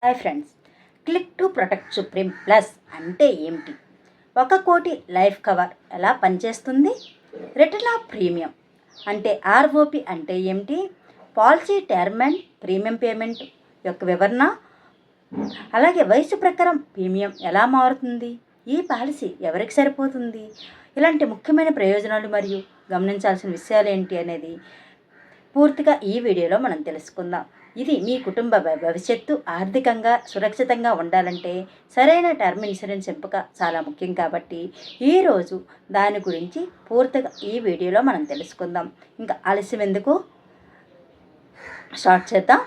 Hi friends, click to protect supreme plus అంటే ఏమిటి? 1 కోటి లైఫ్ కవర్ ఎలా పనిచేస్తుంది? రిటర్న్ ఆఫ్ ప్రీమియం అంటే ఆర్ఓపి అంటే ఏమిటి? Policy term and premium payment యొక్క వివరణ, అలాగే వయసు ప్రకారం ప్రీమియం ఎలా మారుతుంది, ఈ పాలసీ ఎవరికి సరిపోతుంది, ఇలాంటి ముఖ్యమైన ప్రయోజనాలు మరియు గమనించాల్సిన విషయాలు ఏంటి అనేది పూర్తిగా ఈ వీడియోలో మనం తెలుసుకుందాం. ఇది మీ కుటుంబ భవిష్యత్తు ఆర్థికంగా సురక్షితంగా ఉండాలంటే సరైన టర్మ్ ఇన్సూరెన్స్ ఎంపిక చాలా ముఖ్యం. కాబట్టి ఈరోజు దాని గురించి పూర్తిగా ఈ వీడియోలో మనం తెలుసుకుందాం. ఇంకా ఆలస్యం ఎందుకు, స్టార్ట్ చేద్దాం.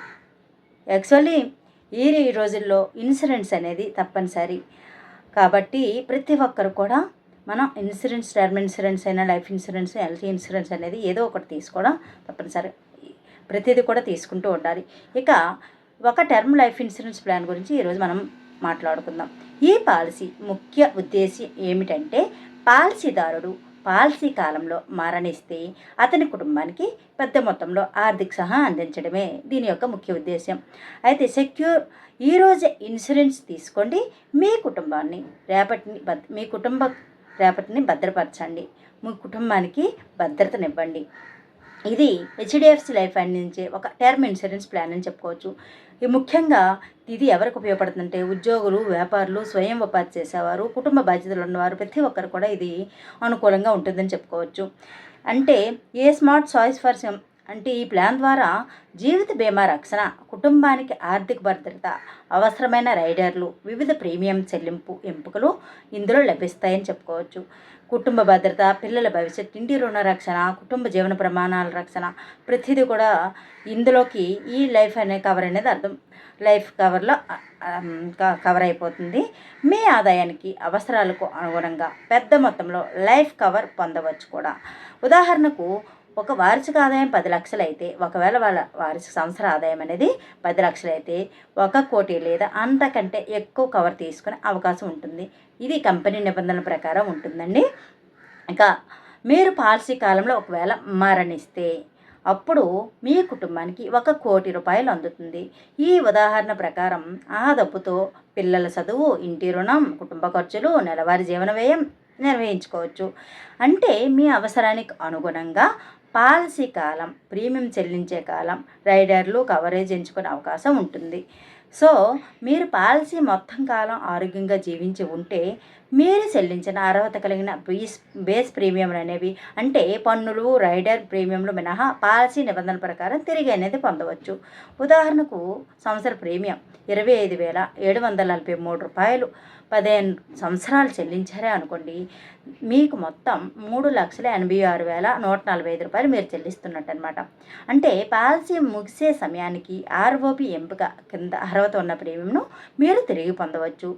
యాక్చువల్లీ ఈ రోజుల్లో ఇన్సూరెన్స్ అనేది తప్పనిసరి కాబట్టి ప్రతి ఒక్కరు కూడా మనం ఇన్సూరెన్స్, టర్మ్ ఇన్సూరెన్స్ అయినా లైఫ్ ఇన్సూరెన్స్, హెల్త్ ఇన్సూరెన్స్ అనేది ఏదో ఒకటి తీసుకోవడం తప్పనిసరి. ప్రతిదీ కూడా తీసుకుంటూ ఉండాలి. ఇక ఒక టర్మ్ లైఫ్ ఇన్సూరెన్స్ ప్లాన్ గురించి ఈరోజు మనం మాట్లాడుకుందాం. ఈ పాలసీ ముఖ్య ఉద్దేశం ఏమిటంటే, పాలసీదారుడు పాలసీ కాలంలో మరణిస్తే అతని కుటుంబానికి పెద్ద మొత్తంలో ఆర్థిక సహాయం అందించడమే దీని యొక్క ముఖ్య ఉద్దేశం. అయితే ఈరోజే ఇన్సూరెన్స్ తీసుకోండి, మీ కుటుంబాన్ని రేపటిని భద్రపరచండి, మీ కుటుంబానికి భద్రతనివ్వండి. ఇది హెచ్డిఎఫ్సి లైఫ్ అందించే ఒక టర్మ్ ఇన్సూరెన్స్ ప్లాన్ అని చెప్పుకోవచ్చు. ముఖ్యంగా ఇది ఎవరికి ఉపయోగపడుతుందంటే ఉద్యోగులు, వ్యాపారులు, స్వయం ఉపాధి చేసేవారు, కుటుంబ బాధ్యతలు ఉన్నవారు ప్రతి ఒక్కరు కూడా ఇది అనుకూలంగా ఉంటుందని చెప్పుకోవచ్చు. అంటే ఏ స్మార్ట్ చాయిస్ ఫర్ అంటే ఈ ప్లాన్ ద్వారా జీవిత బీమా రక్షణ, కుటుంబానికి ఆర్థిక భద్రత, అవసరమైన రైడర్లు, వివిధ ప్రీమియం చెల్లింపు ఎంపికలు ఇందులో లభిస్తాయని చెప్పుకోవచ్చు. కుటుంబ భద్రత, పిల్లల భవిష్యత్తు, ఇంటి రుణ రక్షణ, కుటుంబ జీవన ప్రమాణాల రక్షణ ప్రతిదీ కూడా ఇందులోకి ఈ లైఫ్ అనే కవర్ అనేది అర్థం. లైఫ్ కవర్లో కవర్ అయిపోతుంది. మీ ఆదాయానికి, అవసరాలకు అనుగుణంగా పెద్ద మొత్తంలో లైఫ్ కవర్ పొందవచ్చు కూడా. ఉదాహరణకు ఒక వార్షిక ఆదాయం 10 లక్షలు అయితే, ఒకవేళ వాళ్ళ వార్షిక సంవత్సర ఆదాయం అనేది 10 లక్షలు అయితే 1 కోటి లేదా అంతకంటే ఎక్కువ కవర్ తీసుకునే అవకాశం ఉంటుంది. ఇది కంపెనీ నిబంధనల ప్రకారం ఉంటుందండి. ఇంకా మీరు పాలసీ కాలంలో ఒకవేళ మరణిస్తే అప్పుడు మీ కుటుంబానికి 1 కోటి రూపాయలు అందుతుంది. ఈ ఉదాహరణ ప్రకారం ఆ డబ్బుతో పిల్లల చదువు, ఇంటి రుణం, కుటుంబ ఖర్చులు, నెలవారీ జీవన వ్యయం నిర్వహించుకోవచ్చు. అంటే మీ అవసరానికి అనుగుణంగా పాలసీ కాలం, ప్రీమియం చెల్లించే కాలం, రైడర్లు, కవరేజ్ ఎంచుకునే అవకాశం ఉంటుంది. సో మీరు పాలసీ మొత్తం కాలం ఆరోగ్యంగా జీవించి ఉంటే మీరు చెల్లించిన అర్హత కలిగిన బేస్ ప్రీమియంలు అనేవి, అంటే పన్నులు, రైడర్ ప్రీమియంలు మినహా పాలసీ నిబంధనల ప్రకారం తిరిగి అనేది పొందవచ్చు. ఉదాహరణకు సంవత్సర ప్రీమియం 25,743 రూపాయలు 15 సంవత్సరాలు చెల్లించారే అనుకోండి, మీకు మొత్తం 3,86,145 రూపాయలు మీరు చెల్లిస్తున్నట్టు అనమాట. అంటే పాలసీ ముగిసే సమయానికి ఆర్ఓపి ఎంపిక కింద అర్హత ఉన్న ప్రీమియంను మీరు తిరిగి పొందవచ్చు.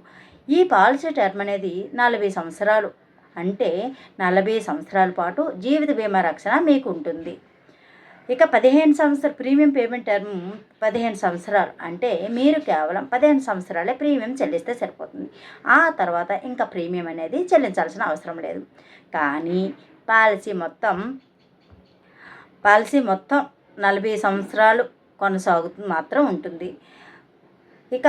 ఈ పాలసీ టర్మ్ అనేది 40 సంవత్సరాలు. అంటే 40 సంవత్సరాల పాటు జీవిత బీమా రక్షణ మీకు ఉంటుంది. ఇక 15 సంవత్సరాల ప్రీమియం పేమెంట్ టర్మ్ 15 సంవత్సరాలు. అంటే మీరు కేవలం 15 సంవత్సరాలే ప్రీమియం చెల్లిస్తే సరిపోతుంది. ఆ తర్వాత ఇంకా ప్రీమియం అనేది చెల్లించాల్సిన అవసరం లేదు. కానీ పాలసీ మొత్తం 40 సంవత్సరాలు కొనసాగుతూ మాత్రం ఉంటుంది. ఇక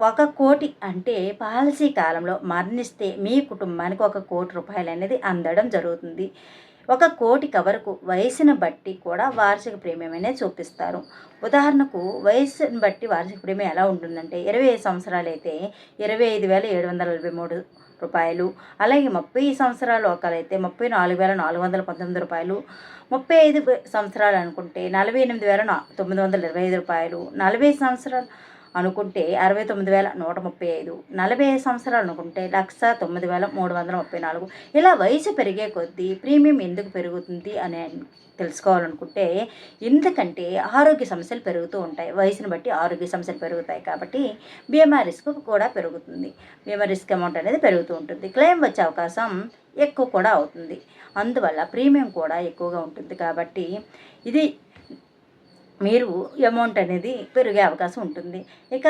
1 కోటి అంటే పాలసీ కాలంలో మరణిస్తే మీ కుటుంబానికి 1 కోటి రూపాయలు అనేది అందడం జరుగుతుంది. 1 కోటి కవర్కు వయసును బట్టి కూడా వార్షిక ప్రీమియం అనేది చూపిస్తారు. ఉదాహరణకు వయసును బట్టి వార్షిక ప్రీమియం ఎలా ఉంటుందంటే, 25 సంవత్సరాలు అయితే 25,743 రూపాయలు, అలాగే 30 సంవత్సరాలు ఒకరైతే 34,419 రూపాయలు, 35 సంవత్సరాలు అనుకుంటే 48,925 రూపాయలు, 40 సంవత్సరాలు అనుకుంటే 69,135, 45 సంవత్సరాలు అనుకుంటే 1,09,334. ఇలా వయసు పెరిగే కొద్దీ ప్రీమియం ఎందుకు పెరుగుతుంది అని తెలుసుకోవాలనుకుంటే, ఎందుకంటే ఆరోగ్య సమస్యలు పెరుగుతూ ఉంటాయి. వయసును బట్టి ఆరోగ్య సమస్యలు పెరుగుతాయి కాబట్టి బీమా రిస్క్ కూడా పెరుగుతుంది. బీమా రిస్క్ అమౌంట్ అనేది పెరుగుతూ ఉంటుంది. క్లెయిమ్ వచ్చే అవకాశం ఎక్కువ కూడా అవుతుంది. అందువల్ల ప్రీమియం కూడా ఎక్కువగా ఉంటుంది. కాబట్టి ఇది మీరు అమౌంట్ అనేది పెరిగే అవకాశం ఉంటుంది. ఇక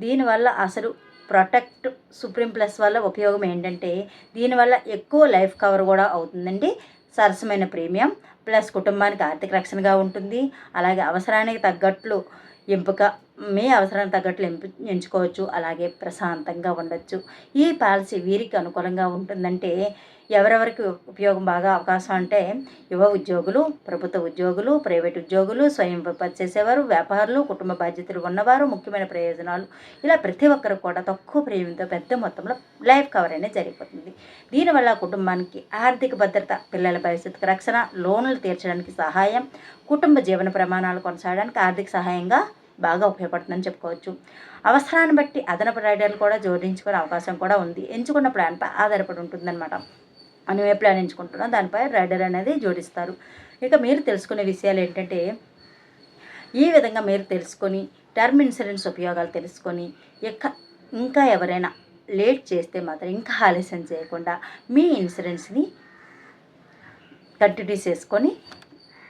దీనివల్ల అసలు ప్రొటెక్ట్ సుప్రీం ప్లస్ వల్ల ఉపయోగం ఏంటంటే, దీనివల్ల ఎక్కువ లైఫ్ కవర్ కూడా అవుతుందండి. సరసమైన ప్రీమియం ప్లస్ కుటుంబానికి ఆర్థిక రక్షణగా ఉంటుంది. అలాగే అవసరానికి తగ్గట్లు ఎంపిక మీ అవసరానికి తగ్గట్లు ఎంచుకోవచ్చు. అలాగే ప్రశాంతంగా ఉండొచ్చు. ఈ పాలసీ వీరికి అనుకూలంగా ఉంటుందంటే ఎవరెవరికి ఉపయోగం బాగా అవకాశం అంటే యువ ఉద్యోగులు, ప్రభుత్వ ఉద్యోగులు, ప్రైవేట్ ఉద్యోగులు, స్వయం ఉపాధి చేసేవారు, వ్యాపారులు, కుటుంబ బాధ్యతలు ఉన్నవారు, ముఖ్యమైన ప్రయోజనాలు ఇలా ప్రతి ఒక్కరు కూడా తక్కువ ప్రీమియంతో పెద్ద మొత్తంలో లైఫ్ కవర్ అనేది జరిగిపోతుంది. దీనివల్ల కుటుంబానికి ఆర్థిక భద్రత, పిల్లల భవిష్యత్తుకు రక్షణ, లోన్లు తీర్చడానికి సహాయం, కుటుంబ జీవన ప్రమాణాలు కొనసాగడానికి ఆర్థిక సహాయంగా బాగా ఉపయోగపడుతుందని చెప్పుకోవచ్చు. అవసరాన్ని బట్టి అదనపు రైడర్లు కూడా జోడించుకునే అవకాశం కూడా ఉంది. ఎంచుకున్న ప్లాన్పై ఆధారపడి ఉంటుందన్నమాట. మనం ఏ ప్లాన్ ఎంచుకుంటున్నాం దానిపై రైడర్ అనేది జోడిస్తారు. ఇక మీరు తెలుసుకునే విషయాలు ఏంటంటే ఈ విధంగా మీరు తెలుసుకొని టర్మ్ ఇన్సూరెన్స్ ఉపయోగాలు తెలుసుకొని ఇంకా ఎవరైనా లేట్ చేస్తే మాత్రం ఇంకా ఆలస్యం చేయకుండా మీ ఇన్సూరెన్స్ని కంటిన్యూ చేసుకొని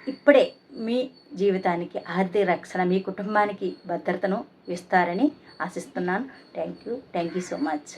ఇప్పుడే మీ జీవితానికి ఆర్థిక రక్షణ, మీ కుటుంబానికి భద్రతను ఇస్తారని ఆశిస్తున్నాను. Thank you so much.